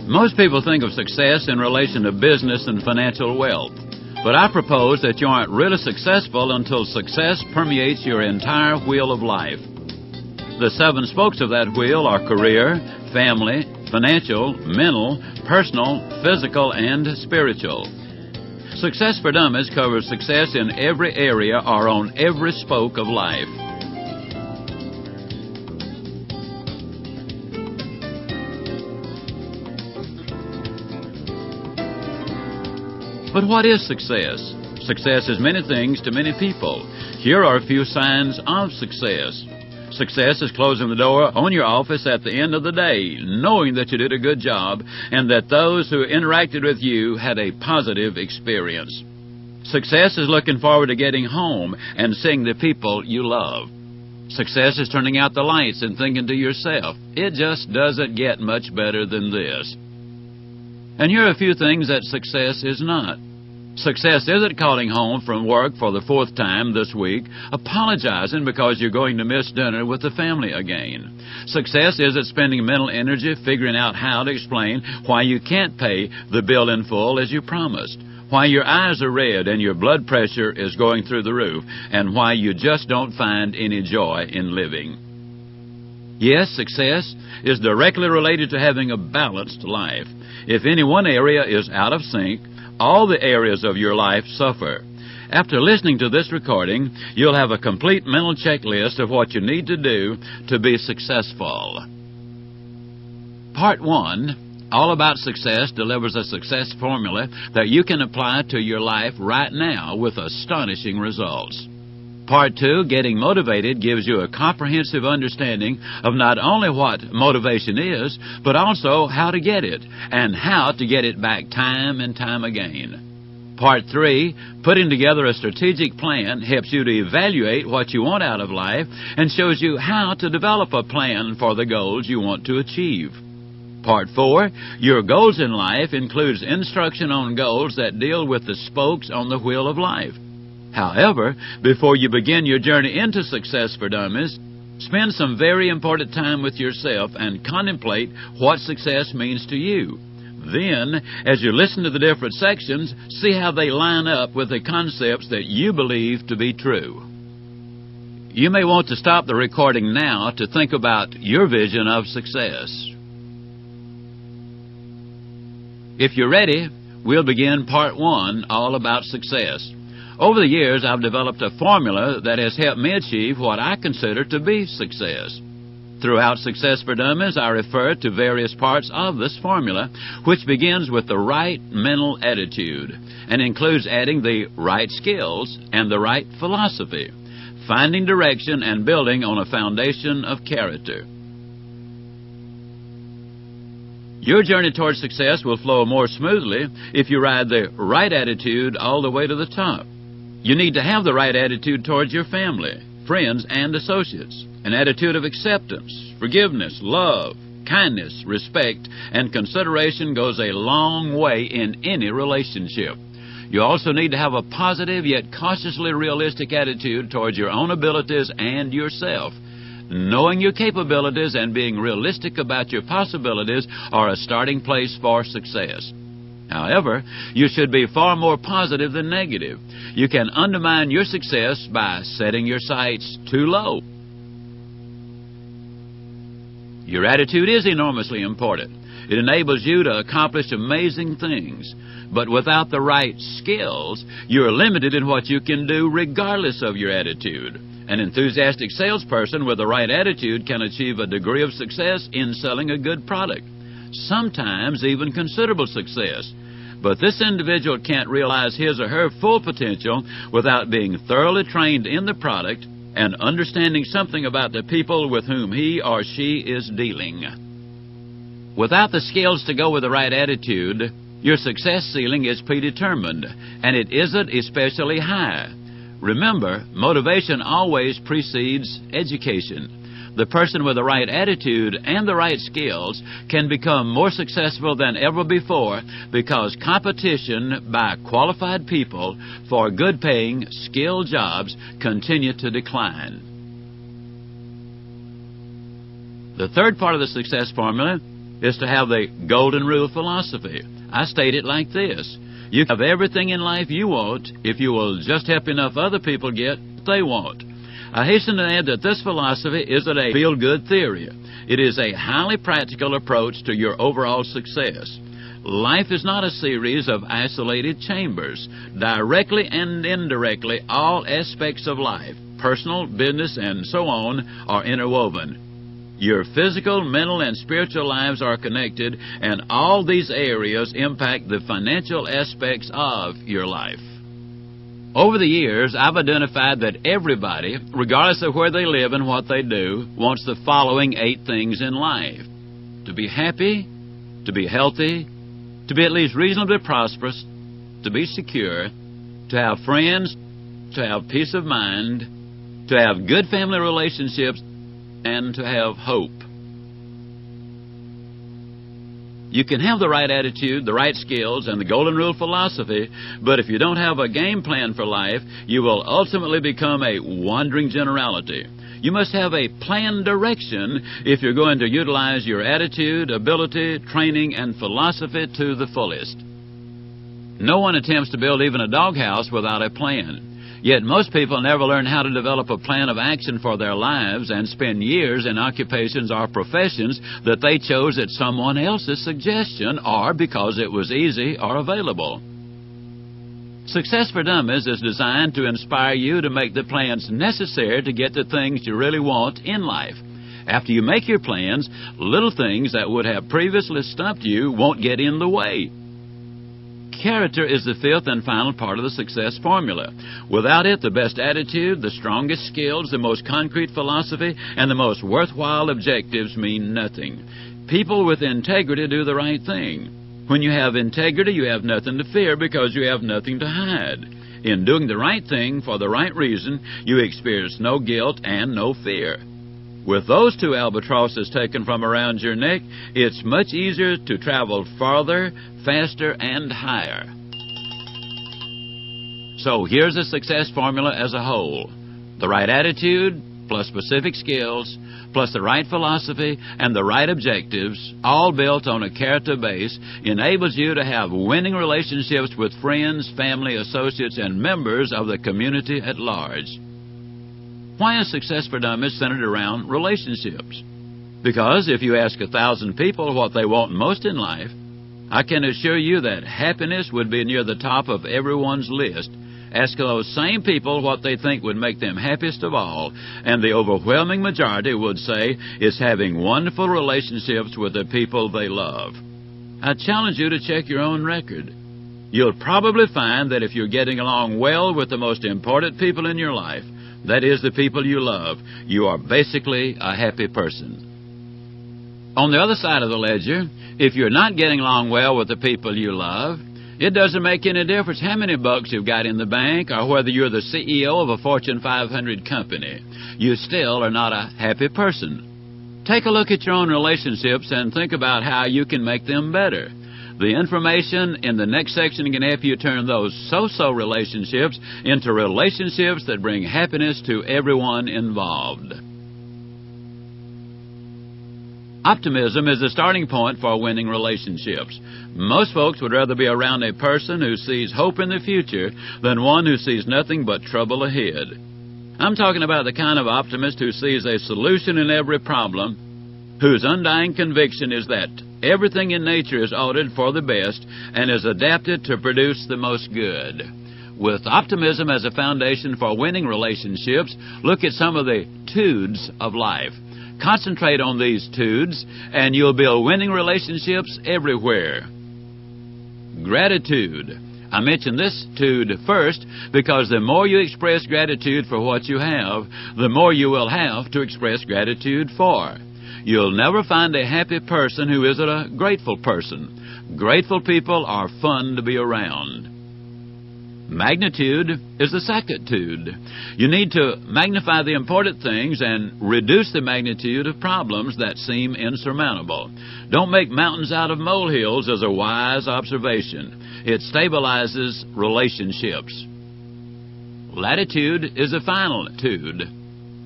Most people think of success in relation to business and financial wealth, but I propose that you aren't really successful until success permeates your entire wheel of life. The 7 spokes of that wheel are career, family, financial, mental, personal, physical, and spiritual. Success for Dummies covers success in every area or on every spoke of life. But what is success? Success is many things to many people. Here are a few signs of success. Success is closing the door on your office at the end of the day, knowing that you did a good job and that those who interacted with you had a positive experience. Success is looking forward to getting home and seeing the people you love. Success is turning out the lights and thinking to yourself, it just doesn't get much better than this. And here are a few things that success is not. Success isn't calling home from work for the 4th time this week, apologizing because you're going to miss dinner with the family again. Success isn't spending mental energy figuring out how to explain why you can't pay the bill in full as you promised, why your eyes are red and your blood pressure is going through the roof, and why you just don't find any joy in living. Yes, success is directly related to having a balanced life. If any one area is out of sync, all the areas of your life suffer. After listening to this recording, you'll have a complete mental checklist of what you need to do to be successful. Part 1, All About Success, delivers a success formula that you can apply to your life right now with astonishing results. Part 2, Getting Motivated, gives you a comprehensive understanding of not only what motivation is, but also how to get it, and how to get it back time and time again. Part 3, Putting Together a Strategic Plan, helps you to evaluate what you want out of life and shows you how to develop a plan for the goals you want to achieve. Part 4, Your Goals in Life, includes instruction on goals that deal with the spokes on the wheel of life. However, before you begin your journey into Success for Dummies, spend some very important time with yourself and contemplate what success means to you. Then, as you listen to the different sections, see how they line up with the concepts that you believe to be true. You may want to stop the recording now to think about your vision of success. If you're ready, we'll begin Part 1, All About Success. Over the years, I've developed a formula that has helped me achieve what I consider to be success. Throughout Success for Dummies, I refer to various parts of this formula, which begins with the right mental attitude and includes adding the right skills and the right philosophy, finding direction and building on a foundation of character. Your journey towards success will flow more smoothly if you ride the right attitude all the way to the top. You need to have the right attitude towards your family, friends, and associates. An attitude of acceptance, forgiveness, love, kindness, respect, and consideration goes a long way in any relationship. You also need to have a positive yet cautiously realistic attitude towards your own abilities and yourself. Knowing your capabilities and being realistic about your possibilities are a starting place for success. However, you should be far more positive than negative. You can undermine your success by setting your sights too low. Your attitude is enormously important. It enables you to accomplish amazing things. But without the right skills, you're limited in what you can do regardless of your attitude. An enthusiastic salesperson with the right attitude can achieve a degree of success in selling a good product, sometimes even considerable success. But this individual can't realize his or her full potential without being thoroughly trained in the product and understanding something about the people with whom he or she is dealing. Without the skills to go with the right attitude, your success ceiling is predetermined, and it isn't especially high. Remember, motivation always precedes education. The person with the right attitude and the right skills can become more successful than ever before because competition by qualified people for good-paying, skilled jobs continue to decline. The third part of the success formula is to have the golden rule philosophy. I state it like this: you have everything in life you want if you will just help enough other people get what they want. I hasten to add that this philosophy isn't a feel-good theory. It is a highly practical approach to your overall success. Life is not a series of isolated chambers. Directly and indirectly, all aspects of life, personal, business, and so on, are interwoven. Your physical, mental, and spiritual lives are connected, and all these areas impact the financial aspects of your life. Over the years, I've identified that everybody, regardless of where they live and what they do, wants the following 8 things in life: to be happy, to be healthy, to be at least reasonably prosperous, to be secure, to have friends, to have peace of mind, to have good family relationships, and to have hope. You can have the right attitude, the right skills, and the golden rule philosophy, but if you don't have a game plan for life, you will ultimately become a wandering generality. You must have a planned direction if you're going to utilize your attitude, ability, training, and philosophy to the fullest. No one attempts to build even a doghouse without a plan. Yet most people never learn how to develop a plan of action for their lives and spend years in occupations or professions that they chose at someone else's suggestion or because it was easy or available. Success for Dummies is designed to inspire you to make the plans necessary to get the things you really want in life. After you make your plans, little things that would have previously stumped you won't get in the way. Character is the 5th and final part of the success formula. Without it, the best attitude, the strongest skills, the most concrete philosophy, and the most worthwhile objectives mean nothing. People with integrity do the right thing. When you have integrity, you have nothing to fear because you have nothing to hide. In doing the right thing for the right reason, you experience no guilt and no fear. With those 2 albatrosses taken from around your neck, it's much easier to travel farther, faster, and higher. So here's the success formula as a whole. The right attitude, plus specific skills, plus the right philosophy and the right objectives, all built on a character base, enables you to have winning relationships with friends, family, associates, and members of the community at large. Why is Success for Dummies centered around relationships? Because if you ask 1,000 people what they want most in life, I can assure you that happiness would be near the top of everyone's list. Ask those same people what they think would make them happiest of all, and the overwhelming majority would say it's having wonderful relationships with the people they love. I challenge you to check your own record. You'll probably find that if you're getting along well with the most important people in your life, that is, the people you love, you are basically a happy person. On the other side of the ledger, if you're not getting along well with the people you love, it doesn't make any difference how many bucks you've got in the bank or whether you're the CEO of a Fortune 500 company. You still are not a happy person. Take a look at your own relationships and think about how you can make them better. The information in the next section can help you turn those so-so relationships into relationships that bring happiness to everyone involved. Optimism is the starting point for winning relationships. Most folks would rather be around a person who sees hope in the future than one who sees nothing but trouble ahead. I'm talking about the kind of optimist who sees a solution in every problem, whose undying conviction is that everything in nature is altered for the best and is adapted to produce the most good. With optimism as a foundation for winning relationships, look at some of the tudes of life. Concentrate on these tudes, and you'll build winning relationships everywhere. Gratitude. I mention this tude first because the more you express gratitude for what you have, the more you will have to express gratitude for. You'll never find a happy person who isn't a grateful person. Grateful people are fun to be around. Magnitude is the second tude. You need to magnify the important things and reduce the magnitude of problems that seem insurmountable. Don't make mountains out of molehills is a wise observation. It stabilizes relationships. Latitude is the final tude.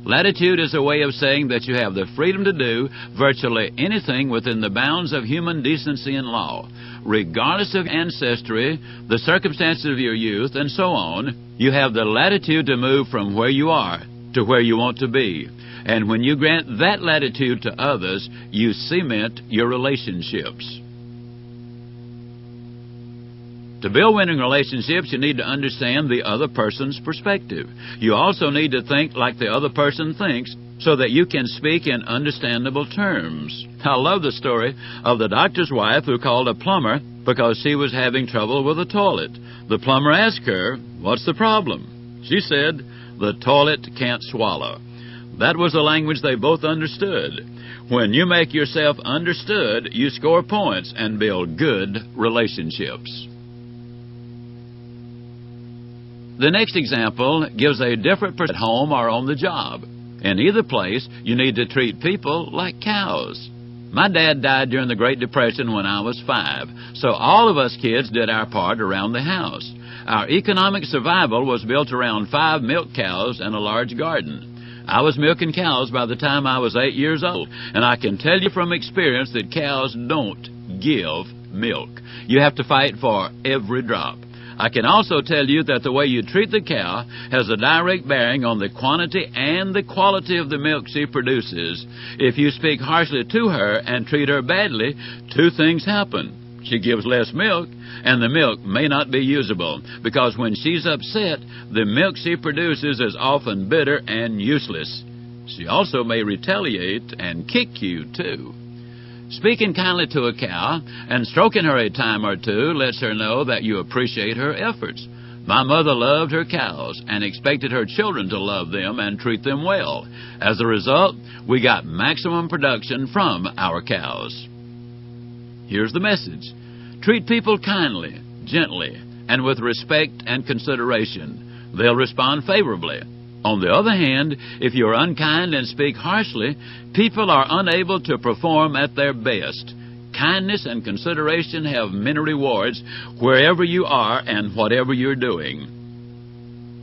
Latitude is a way of saying that you have the freedom to do virtually anything within the bounds of human decency and law. Regardless of ancestry, the circumstances of your youth, and so on, you have the latitude to move from where you are to where you want to be. And when you grant that latitude to others, you cement your relationships. To build winning relationships, you need to understand the other person's perspective. You also need to think like the other person thinks so that you can speak in understandable terms. I love the story of the doctor's wife who called a plumber because she was having trouble with a toilet. The plumber asked her, "What's the problem?" She said, "The toilet can't swallow." That was the language they both understood. When you make yourself understood, you score points and build good relationships. The next example gives a different perspective at home or on the job. In either place, you need to treat people like cows. My dad died during the Great Depression when I was 5, so all of us kids did our part around the house. Our economic survival was built around 5 milk cows and a large garden. I was milking cows by the time I was 8 years old, and I can tell you from experience that cows don't give milk. You have to fight for every drop. I can also tell you that the way you treat the cow has a direct bearing on the quantity and the quality of the milk she produces. If you speak harshly to her and treat her badly, 2 things happen. She gives less milk, and the milk may not be usable, because when she's upset, the milk she produces is often bitter and useless. She also may retaliate and kick you, too. Speaking kindly to a cow and stroking her a time or 2 lets her know that you appreciate her efforts. My mother loved her cows and expected her children to love them and treat them well. As a result, we got maximum production from our cows. Here's the message. Treat people kindly, gently, and with respect and consideration. They'll respond favorably. On the other hand, if you're unkind and speak harshly, people are unable to perform at their best. Kindness and consideration have many rewards wherever you are and whatever you're doing.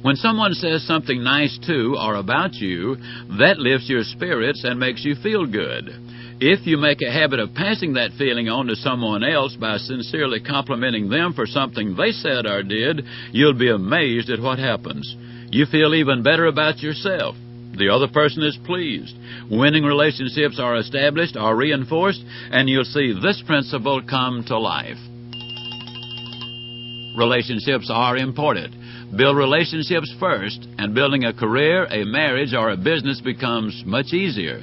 When someone says something nice to or about you, that lifts your spirits and makes you feel good. If you make a habit of passing that feeling on to someone else by sincerely complimenting them for something they said or did, you'll be amazed at what happens. You feel even better about yourself. The other person is pleased. Winning relationships are established or reinforced, and you'll see this principle come to life. Relationships are important. Build relationships first, and building a career, a marriage, or a business becomes much easier.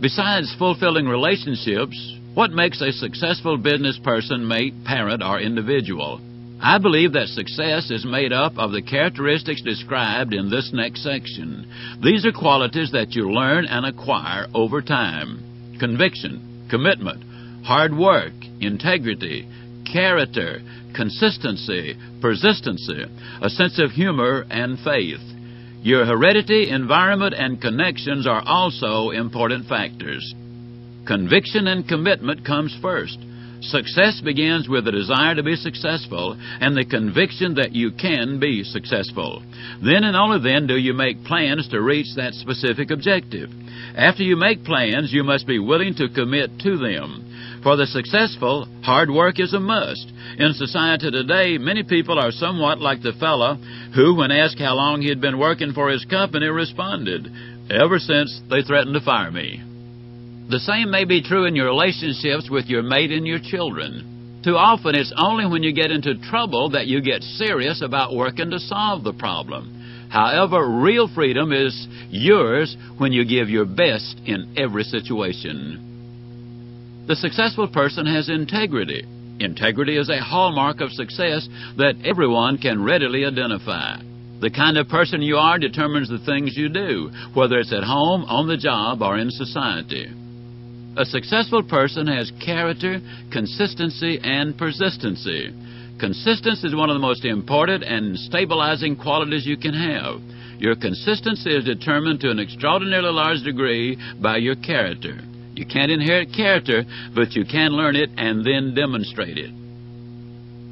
Besides fulfilling relationships, what makes a successful business person, mate, parent, or individual? I believe that success is made up of the characteristics described in this next section. These are qualities that you learn and acquire over time. Conviction, commitment, hard work, integrity, character, consistency, persistency, a sense of humor, and faith. Your heredity, environment, and connections are also important factors. Conviction and commitment comes first. Success begins with the desire to be successful and the conviction that you can be successful. Then and only then do you make plans to reach that specific objective. After you make plans, you must be willing to commit to them. For the successful, hard work is a must. In society today, many people are somewhat like the fellow who, when asked how long he had been working for his company, responded, "Ever since they threatened to fire me." The same may be true in your relationships with your mate and your children. Too often, it's only when you get into trouble that you get serious about working to solve the problem. However, real freedom is yours when you give your best in every situation. The successful person has integrity. Integrity is a hallmark of success that everyone can readily identify. The kind of person you are determines the things you do, whether it's at home, on the job, or in society. A successful person has character, consistency, and persistency. Consistency is one of the most important and stabilizing qualities you can have. Your consistency is determined to an extraordinarily large degree by your character. You can't inherit character, but you can learn it and then demonstrate it.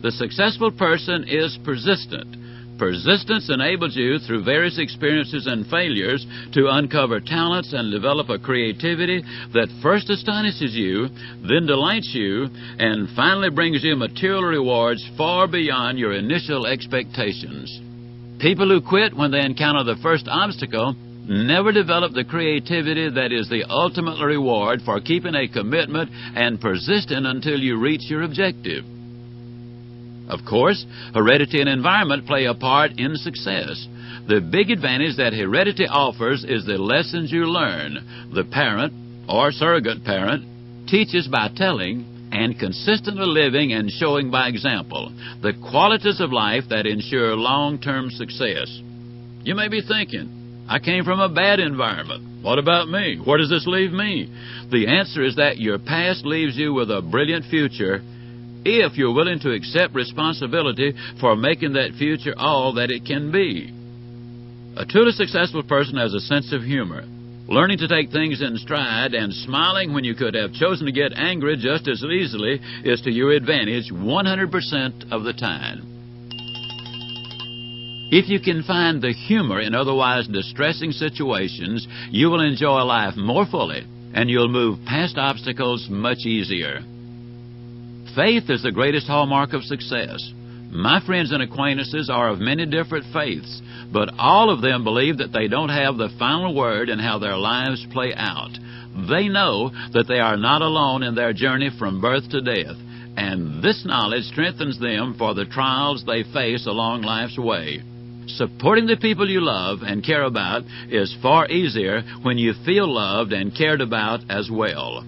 The successful person is persistent. persistence enables you, through various experiences and failures, to uncover talents and develop a creativity that first astonishes you, then delights you, and finally brings you material rewards far beyond your initial expectations. People who quit when they encounter the first obstacle never develop the creativity that is the ultimate reward for keeping a commitment and persisting until you reach your objective. Of course, heredity and environment play a part in success. The big advantage that heredity offers is the lessons you learn. The parent, or surrogate parent, teaches by telling and consistently living and showing by example the qualities of life that ensure long-term success. You may be thinking, I came from a bad environment. What about me? Where does this leave me? The answer is that your past leaves you with a brilliant future if you're willing to accept responsibility for making that future all that it can be. A truly successful person has a sense of humor, learning to take things in stride and smiling when you could have chosen to get angry just as easily is to your advantage 100% of the time. If you can find the humor in otherwise distressing situations, you will enjoy life more fully and you'll move past obstacles much easier. Faith is the greatest hallmark of success. My friends and acquaintances are of many different faiths, but all of them believe that they don't have the final word in how their lives play out. They know that they are not alone in their journey from birth to death, and this knowledge strengthens them for the trials they face along life's way. Supporting the people you love and care about is far easier when you feel loved and cared about as well.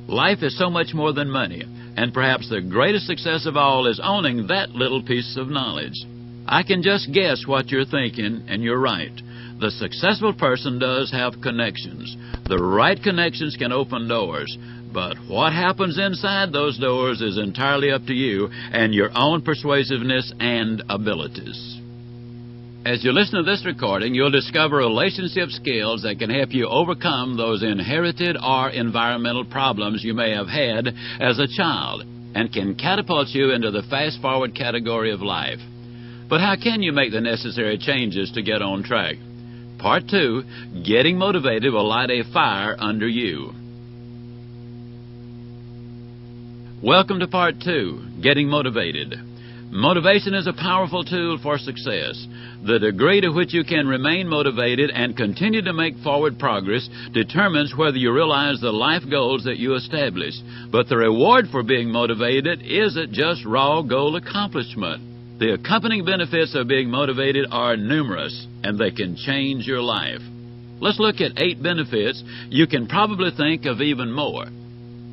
Life is so much more than money, and perhaps the greatest success of all is owning that little piece of knowledge. I can just guess what you're thinking, and you're right. The successful person does have connections. The right connections can open doors, but what happens inside those doors is entirely up to you and your own persuasiveness and abilities. As you listen to this recording, you'll discover relationship skills that can help you overcome those inherited or environmental problems you may have had as a child and can catapult you into the fast-forward category of life. But how can you make the necessary changes to get on track? Part 2, Getting Motivated, will light a fire under you. Welcome to Part 2, Getting Motivated. Motivation is a powerful tool for success. The degree to which you can remain motivated and continue to make forward progress determines whether you realize the life goals that you establish. But the reward for being motivated isn't just raw goal accomplishment. The accompanying benefits of being motivated are numerous, and they can change your life. Let's look at 8 benefits. You can probably think of even more.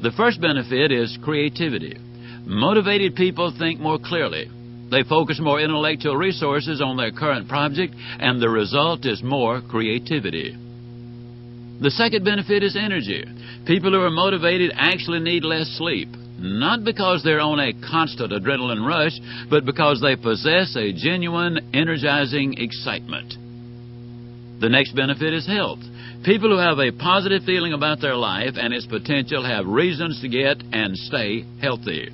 The first benefit is creativity. Motivated people think more clearly. They focus more intellectual resources on their current project, and the result is more creativity. The second benefit is energy. People who are motivated actually need less sleep, not because they're on a constant adrenaline rush, but because they possess a genuine, energizing excitement. The next benefit is health. People who have a positive feeling about their life and its potential have reasons to get and stay healthy.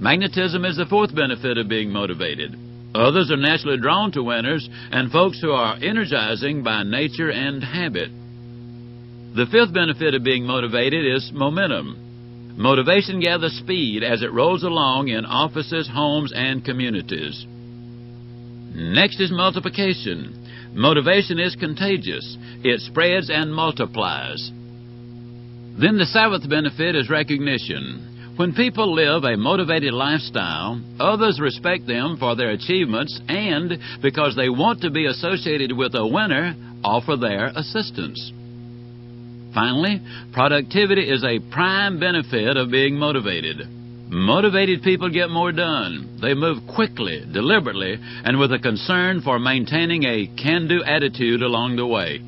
Magnetism is the fourth benefit of being motivated. Others are naturally drawn to winners and folks who are energizing by nature and habit. The fifth benefit of being motivated is momentum. Motivation gathers speed as it rolls along in offices, homes, and communities. Next is multiplication. Motivation is contagious. It spreads and multiplies. Then the seventh benefit is recognition. When people live a motivated lifestyle, others respect them for their achievements and, because they want to be associated with a winner, offer their assistance. Finally, productivity is a prime benefit of being motivated. Motivated people get more done. They move quickly, deliberately, and with a concern for maintaining a can-do attitude along the way.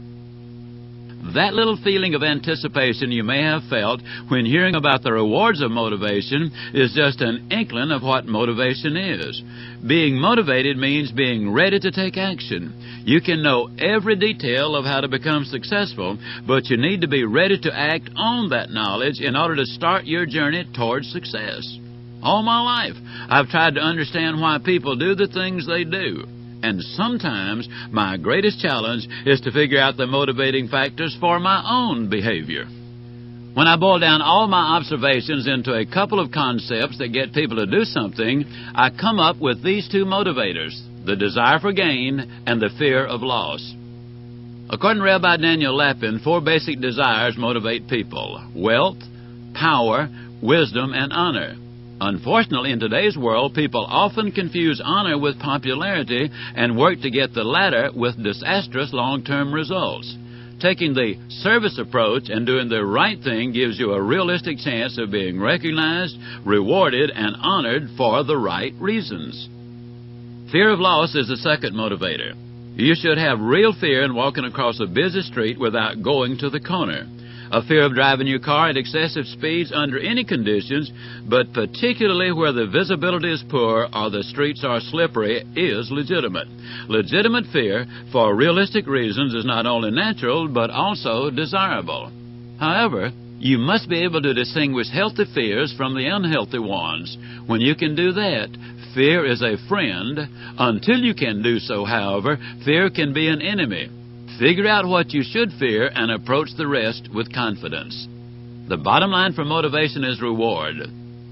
That little feeling of anticipation you may have felt when hearing about the rewards of motivation is just an inkling of what motivation is. Being motivated means being ready to take action. You can know every detail of how to become successful, but you need to be ready to act on that knowledge in order to start your journey towards success. All my life, I've tried to understand why people do the things they do. And sometimes my greatest challenge is to figure out the motivating factors for my own behavior. When I boil down all my observations into a couple of concepts that get people to do something, I come up with these two motivators: the desire for gain and the fear of loss. According to Rabbi Daniel Lapin, 4 basic desires motivate people: wealth, power, wisdom, and honor. Unfortunately, in today's world, people often confuse honor with popularity and work to get the latter with disastrous long-term results. Taking the service approach and doing the right thing gives you a realistic chance of being recognized, rewarded, and honored for the right reasons. Fear of loss is the second motivator. You should have real fear in walking across a busy street without going to the corner. A fear of driving your car at excessive speeds under any conditions, but particularly where the visibility is poor or the streets are slippery, is legitimate. Legitimate fear, for realistic reasons, is not only natural, but also desirable. However, you must be able to distinguish healthy fears from the unhealthy ones. When you can do that, fear is a friend. Until you can do so, however, fear can be an enemy. Figure out what you should fear and approach the rest with confidence. The bottom line for motivation is reward.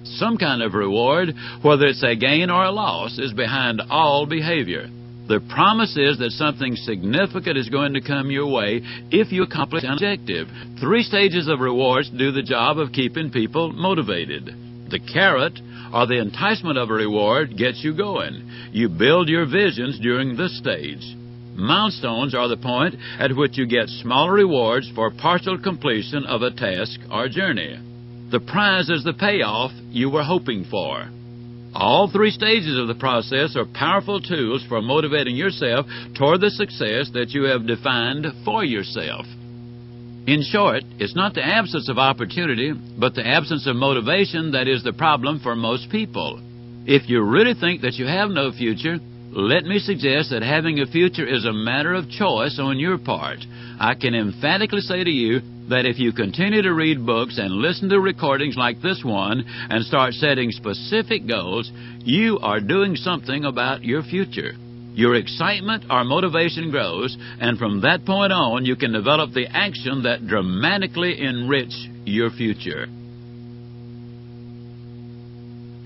Some kind of reward, whether it's a gain or a loss, is behind all behavior. The promise is that something significant is going to come your way if you accomplish an objective. 3 stages of rewards do the job of keeping people motivated. The carrot, or the enticement of a reward, gets you going. You build your visions during this stage. Milestones are the point at which you get smaller rewards for partial completion of a task or journey. The prize is the payoff you were hoping for. All 3 stages of the process are powerful tools for motivating yourself toward the success that you have defined for yourself. In short, it's not the absence of opportunity, but the absence of motivation that is the problem for most people. If you really think that you have no future, let me suggest that having a future is a matter of choice on your part. I can emphatically say to you that if you continue to read books and listen to recordings like this one and start setting specific goals, you are doing something about your future. Your excitement or motivation grows, and from that point on, you can develop the action that dramatically enrich your future.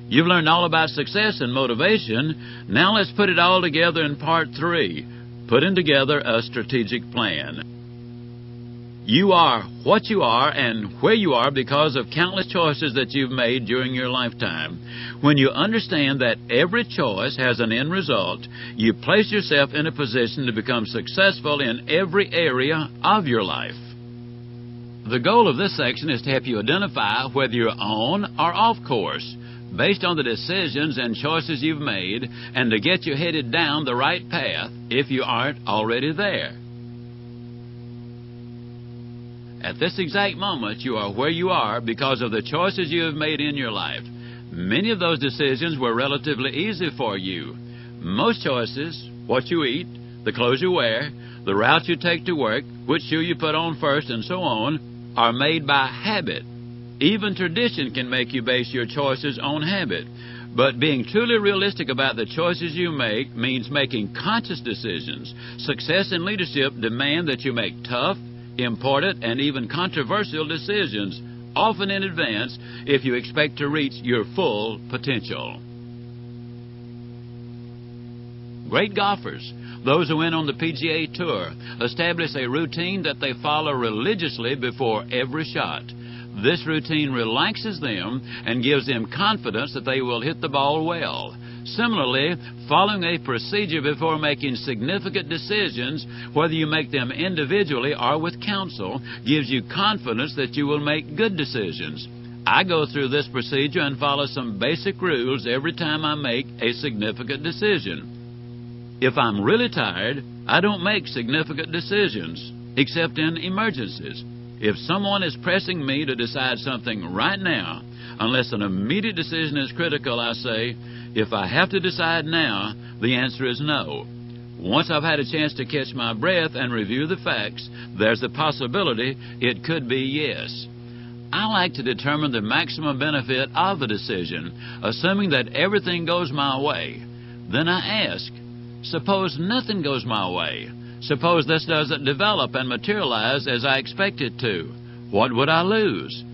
You've learned all about success and motivation. Now let's put it all together in part 3, putting together a strategic plan. You are what you are and where you are because of countless choices that you've made during your lifetime. When you understand that every choice has an end result, you place yourself in a position to become successful in every area of your life. The goal of this section is to help you identify whether you're on or off course, based on the decisions and choices you've made, and to get you headed down the right path if you aren't already there. At this exact moment, you are where you are because of the choices you have made in your life. Many of those decisions were relatively easy for you. Most choices, what you eat, the clothes you wear, the route you take to work, which shoe you put on first, and so on, are made by habit. Even tradition can make you base your choices on habit. But being truly realistic about the choices you make means making conscious decisions. Success and leadership demand that you make tough, important, and even controversial decisions, often in advance, if you expect to reach your full potential. Great golfers, those who win on the PGA Tour, establish a routine that they follow religiously before every shot. This routine relaxes them and gives them confidence that they will hit the ball well. Similarly, following a procedure before making significant decisions, whether you make them individually or with counsel, gives you confidence that you will make good decisions. I go through this procedure and follow some basic rules every time I make a significant decision. If I'm really tired, I don't make significant decisions, except in emergencies. If someone is pressing me to decide something right now, unless an immediate decision is critical, I say, if I have to decide now, the answer is no. Once I've had a chance to catch my breath and review the facts, there's the possibility it could be yes. I like to determine the maximum benefit of a decision, assuming that everything goes my way. Then I ask, suppose nothing goes my way. Suppose this doesn't develop and materialize as I expect it to. What would I lose?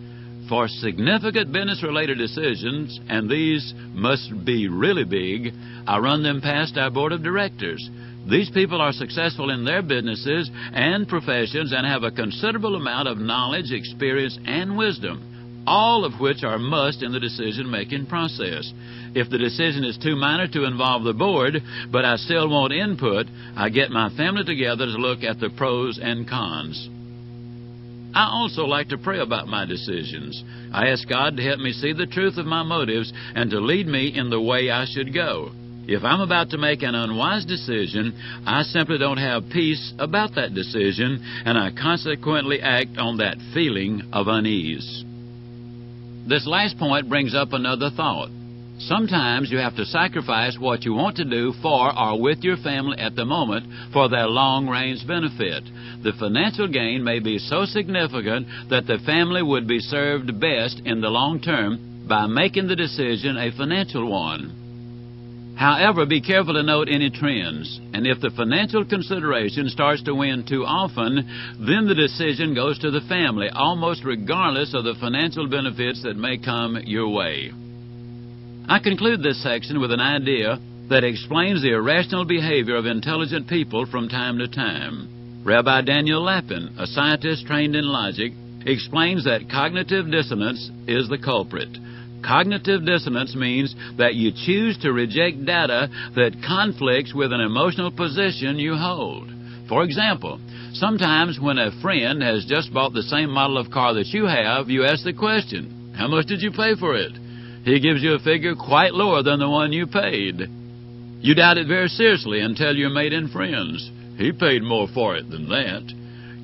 For significant business-related decisions, and these must be really big, I run them past our board of directors. These people are successful in their businesses and professions and have a considerable amount of knowledge, experience, and wisdom, all of which are must in the decision-making process. If the decision is too minor to involve the board, but I still want input, I get my family together to look at the pros and cons. I also like to pray about my decisions. I ask God to help me see the truth of my motives and to lead me in the way I should go. If I'm about to make an unwise decision, I simply don't have peace about that decision, and I consequently act on that feeling of unease. This last point brings up another thought. Sometimes you have to sacrifice what you want to do for or with your family at the moment for their long-range benefit. The financial gain may be so significant that the family would be served best in the long term by making the decision a financial one. However, be careful to note any trends, and if the financial consideration starts to win too often, then the decision goes to the family, almost regardless of the financial benefits that may come your way. I conclude this section with an idea that explains the irrational behavior of intelligent people from time to time. Rabbi Daniel Lapin, a scientist trained in logic, explains that cognitive dissonance is the culprit. Cognitive dissonance means that you choose to reject data that conflicts with an emotional position you hold. For example, sometimes when a friend has just bought the same model of car that you have, you ask the question, "How much did you pay for it?" He gives you a figure quite lower than the one you paid. You doubt it very seriously and tell your mate and friends, "He paid more for it than that."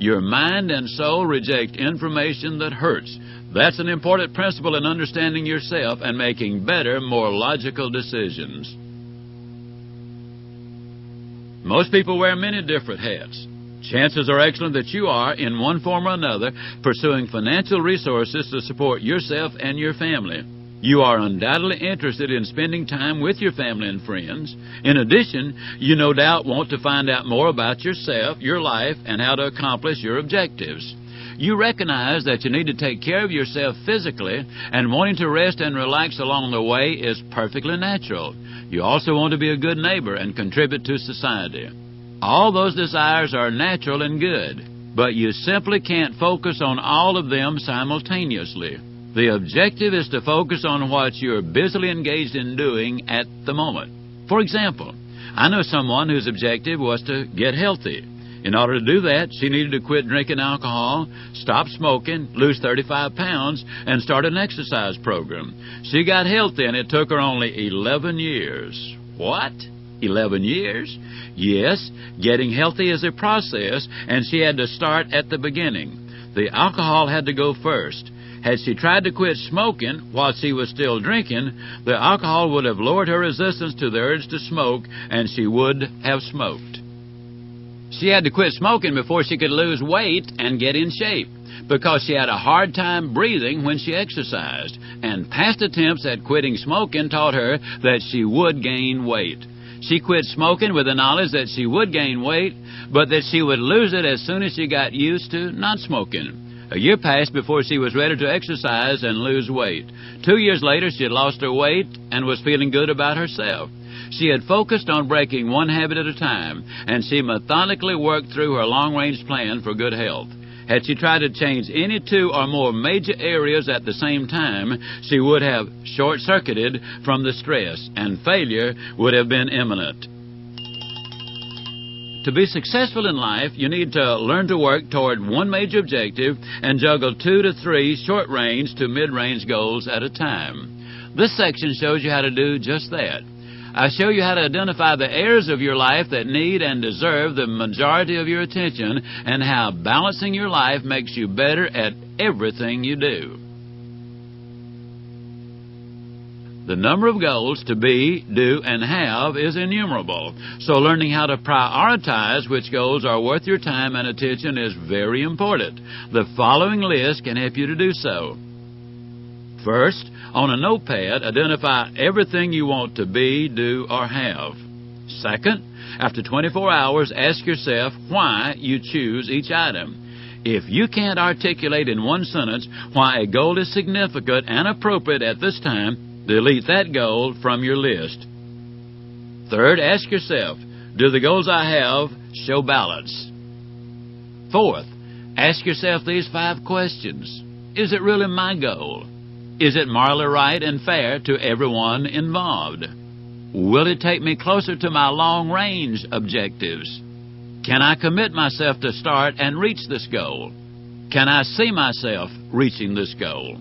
Your mind and soul reject information that hurts. That's an important principle in understanding yourself and making better, more logical decisions. Most people wear many different hats. Chances are excellent that you are, in one form or another, pursuing financial resources to support yourself and your family. You are undoubtedly interested in spending time with your family and friends. In addition, you no doubt want to find out more about yourself, your life, and how to accomplish your objectives. You recognize that you need to take care of yourself physically, and wanting to rest and relax along the way is perfectly natural. You also want to be a good neighbor and contribute to society. All those desires are natural and good, but you simply can't focus on all of them simultaneously. The objective is to focus on what you're busily engaged in doing at the moment. For example, I know someone whose objective was to get healthy. In order to do that, she needed to quit drinking alcohol, stop smoking, lose 35 pounds, and start an exercise program. She got healthy, and it took her only 11 years. What? 11 years? Yes, getting healthy is a process, and she had to start at the beginning. The alcohol had to go first. Had she tried to quit smoking while she was still drinking, the alcohol would have lowered her resistance to the urge to smoke, and she would have smoked. She had to quit smoking before she could lose weight and get in shape, because she had a hard time breathing when she exercised, and past attempts at quitting smoking taught her that she would gain weight. She quit smoking with the knowledge that she would gain weight, but that she would lose it as soon as she got used to not smoking. A year passed before she was ready to exercise and lose weight. 2 years later, she had lost her weight and was feeling good about herself. She had focused on breaking one habit at a time, and she methodically worked through her long-range plan for good health. Had she tried to change any two or more major areas at the same time, she would have short-circuited from the stress, and failure would have been imminent. To be successful in life, you need to learn to work toward one major objective and juggle 2 to 3 short-range to mid-range goals at a time. This section shows you how to do just that. I show you how to identify the areas of your life that need and deserve the majority of your attention, and how balancing your life makes you better at everything you do. The number of goals to be, do, and have is innumerable, so learning how to prioritize which goals are worth your time and attention is very important. The following list can help you to do so. First, on a notepad, identify everything you want to be, do, or have. Second, after 24 hours, ask yourself why you choose each item. If you can't articulate in one sentence why a goal is significant and appropriate at this time, delete that goal from your list. Third, ask yourself, do the goals I have show balance? Fourth, ask yourself these 5 questions. Is it really my goal? Is it morally right and fair to everyone involved? Will it take me closer to my long-range objectives? Can I commit myself to start and reach this goal? Can I see myself reaching this goal?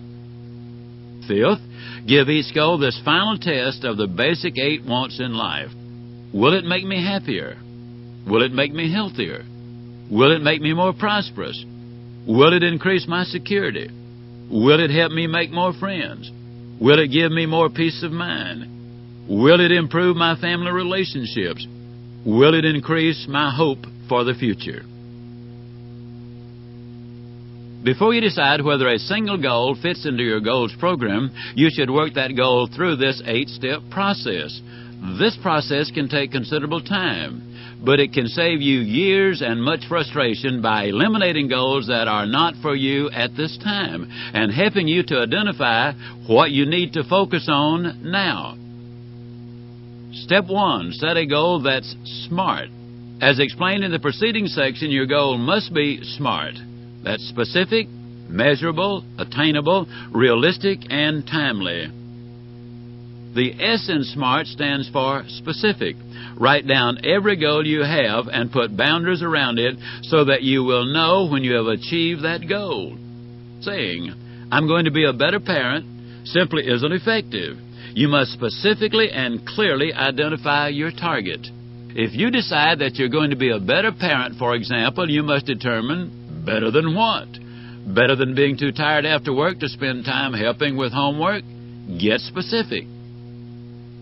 Fifth, give each goal this final test of the basic 8 wants in life. Will it make me happier? Will it make me healthier? Will it make me more prosperous? Will it increase my security? Will it help me make more friends? Will it give me more peace of mind? Will it improve my family relationships? Will it increase my hope for the future? Before you decide whether a single goal fits into your goals program, you should work that goal through this 8-step process. This process can take considerable time, but it can save you years and much frustration by eliminating goals that are not for you at this time and helping you to identify what you need to focus on now. Step 1, set a goal that's SMART. As explained in the preceding section, your goal must be SMART. That's specific, measurable, attainable, realistic, and timely. The S in SMART stands for specific. Write down every goal you have and put boundaries around it so that you will know when you have achieved that goal. Saying, I'm going to be a better parent, simply isn't effective. You must specifically and clearly identify your target. If you decide that you're going to be a better parent, for example, you must determine better than what? Better than being too tired after work to spend time helping with homework? Get specific.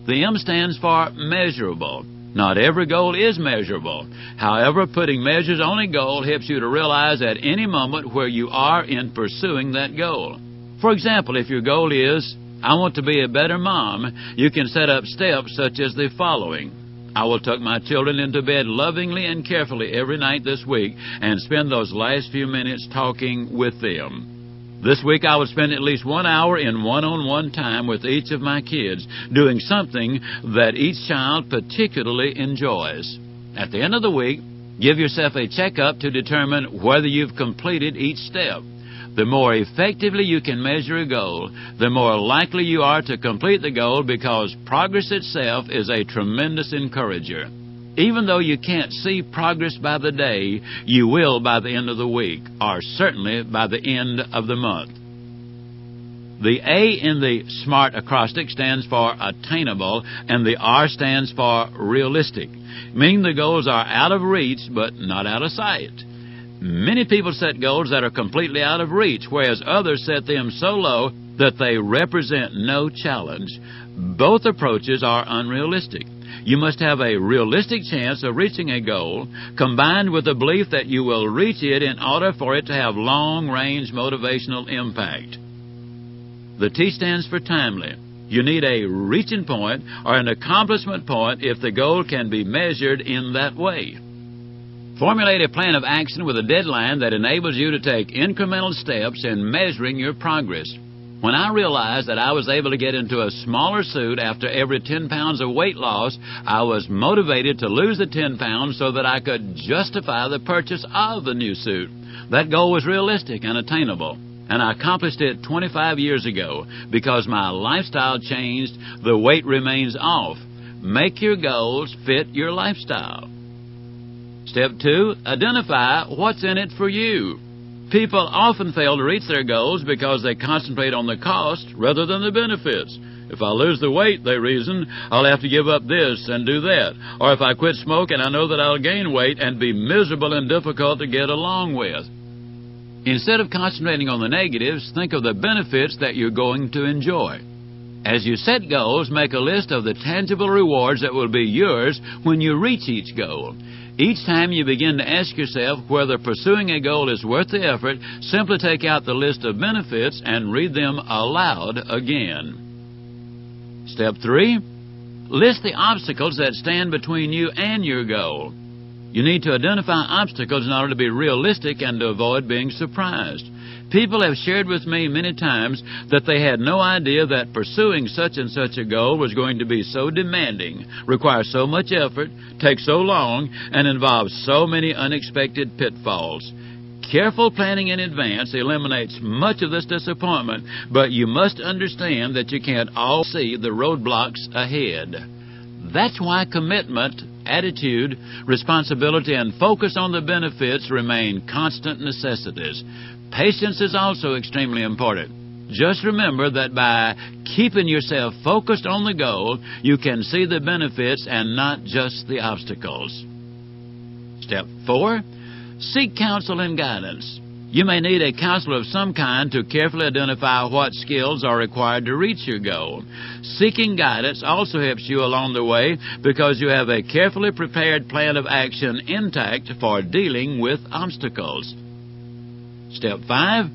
The M stands for measurable. Not every goal is measurable. However, putting measures on a goal helps you to realize at any moment where you are in pursuing that goal. For example, if your goal is, I want to be a better mom, you can set up steps such as the following. I will tuck my children into bed lovingly and carefully every night this week and spend those last few minutes talking with them. This week I will spend at least 1 hour in one-on-one time with each of my kids, doing something that each child particularly enjoys. At the end of the week, give yourself a checkup to determine whether you've completed each step. The more effectively you can measure a goal, the more likely you are to complete the goal because progress itself is a tremendous encourager. Even though you can't see progress by the day, you will by the end of the week, or certainly by the end of the month. The A in the SMART acrostic stands for attainable, and the R stands for realistic, meaning the goals are out of reach but not out of sight. Many people set goals that are completely out of reach, whereas others set them so low that they represent no challenge. Both approaches are unrealistic. You must have a realistic chance of reaching a goal, combined with the belief that you will reach it in order for it to have long-range motivational impact. The T stands for timely. You need a reaching point or an accomplishment point if the goal can be measured in that way. Formulate a plan of action with a deadline that enables you to take incremental steps in measuring your progress. When I realized that I was able to get into a smaller suit after every 10 pounds of weight loss, I was motivated to lose the 10 pounds so that I could justify the purchase of the new suit. That goal was realistic and attainable, and I accomplished it 25 years ago. Because my lifestyle changed, the weight remains off. Make your goals fit your lifestyle. Step 2, identify what's in it for you. People often fail to reach their goals because they concentrate on the cost rather than the benefits. If I lose the weight, they reason, I'll have to give up this and do that. Or if I quit smoking, I know that I'll gain weight and be miserable and difficult to get along with. Instead of concentrating on the negatives, think of the benefits that you're going to enjoy. As you set goals, make a list of the tangible rewards that will be yours when you reach each goal. Each time you begin to ask yourself whether pursuing a goal is worth the effort, simply take out the list of benefits and read them aloud again. Step 3. List the obstacles that stand between you and your goal. You need to identify obstacles in order to be realistic and to avoid being surprised. People have shared with me many times that they had no idea that pursuing such and such a goal was going to be so demanding, require so much effort, take so long, and involve so many unexpected pitfalls. Careful planning in advance eliminates much of this disappointment, but you must understand that you can't always see the roadblocks ahead. That's why commitment, attitude, responsibility, and focus on the benefits remain constant necessities. Patience is also extremely important. Just remember that by keeping yourself focused on the goal, you can see the benefits and not just the obstacles. Step 4. Seek counsel and guidance. You may need a counselor of some kind to carefully identify what skills are required to reach your goal. Seeking guidance also helps you along the way because you have a carefully prepared plan of action intact for dealing with obstacles. Step 5.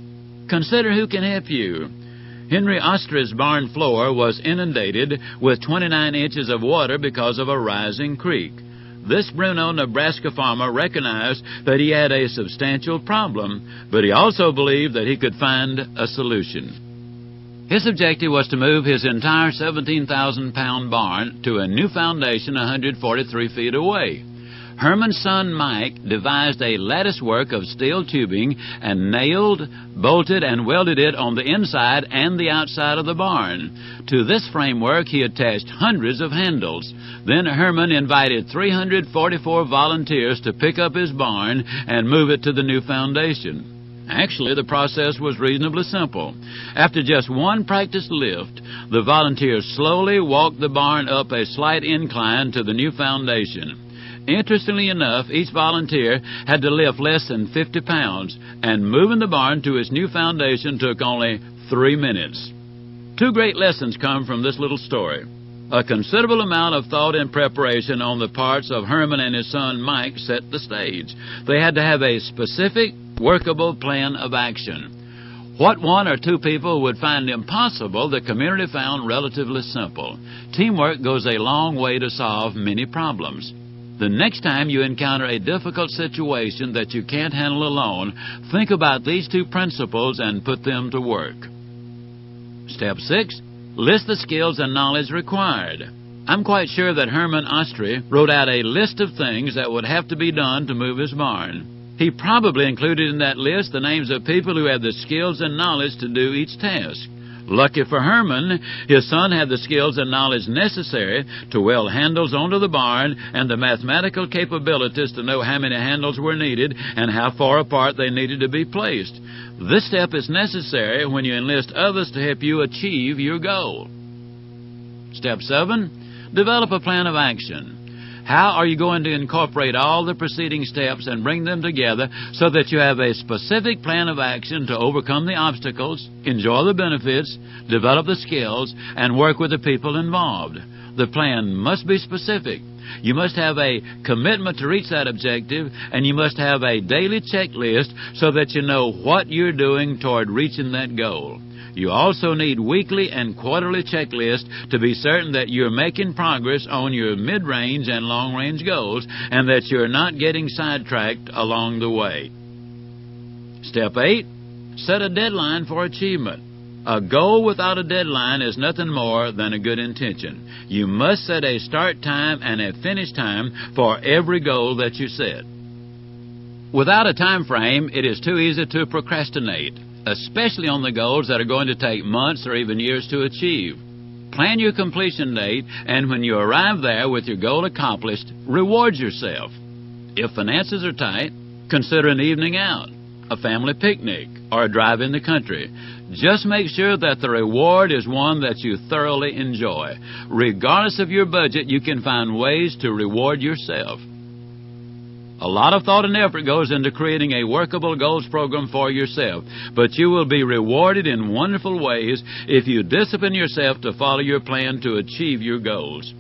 Consider who can help you. Henry Ostra's barn floor was inundated with 29 inches of water because of a rising creek. This Bruno, Nebraska farmer recognized that he had a substantial problem, but he also believed that he could find a solution. His objective was to move his entire 17,000-pound barn to a new foundation 143 feet away. Herman's son Mike devised a latticework of steel tubing and nailed, bolted, and welded it on the inside and the outside of the barn. To this framework he attached hundreds of handles. Then Herman invited 344 volunteers to pick up his barn and move it to the new foundation. Actually, the process was reasonably simple. After just one practice lift, the volunteers slowly walked the barn up a slight incline to the new foundation. Interestingly enough, each volunteer had to lift less than 50 pounds, and moving the barn to its new foundation took only 3 minutes. 2 great lessons come from this little story. A considerable amount of thought and preparation on the parts of Herman and his son Mike set the stage. They had to have a specific, workable plan of action. What 1 or 2 people would find impossible, the community found relatively simple. Teamwork goes a long way to solve many problems. The next time you encounter a difficult situation that you can't handle alone, think about these 2 principles and put them to work. Step 6. List the skills and knowledge required. I'm quite sure that Herman Ostre wrote out a list of things that would have to be done to move his barn. He probably included in that list the names of people who had the skills and knowledge to do each task. Lucky for Herman, his son had the skills and knowledge necessary to weld handles onto the barn and the mathematical capabilities to know how many handles were needed and how far apart they needed to be placed. This step is necessary when you enlist others to help you achieve your goal. Step 7. Develop a plan of action. How are you going to incorporate all the preceding steps and bring them together so that you have a specific plan of action to overcome the obstacles, enjoy the benefits, develop the skills, and work with the people involved? The plan must be specific. You must have a commitment to reach that objective, and you must have a daily checklist so that you know what you're doing toward reaching that goal. You also need weekly and quarterly checklists to be certain that you're making progress on your mid-range and long-range goals and that you're not getting sidetracked along the way. Step 8. Set a deadline for achievement. A goal without a deadline is nothing more than a good intention. You must set a start time and a finish time for every goal that you set. Without a time frame, it is too easy to procrastinate, especially on the goals that are going to take months or even years to achieve. Plan your completion date, and when you arrive there with your goal accomplished, reward yourself. If finances are tight, consider an evening out, a family picnic, or a drive in the country. Just make sure that the reward is one that you thoroughly enjoy. Regardless of your budget, you can find ways to reward yourself. A lot of thought and effort goes into creating a workable goals program for yourself, but you will be rewarded in wonderful ways if you discipline yourself to follow your plan to achieve your goals.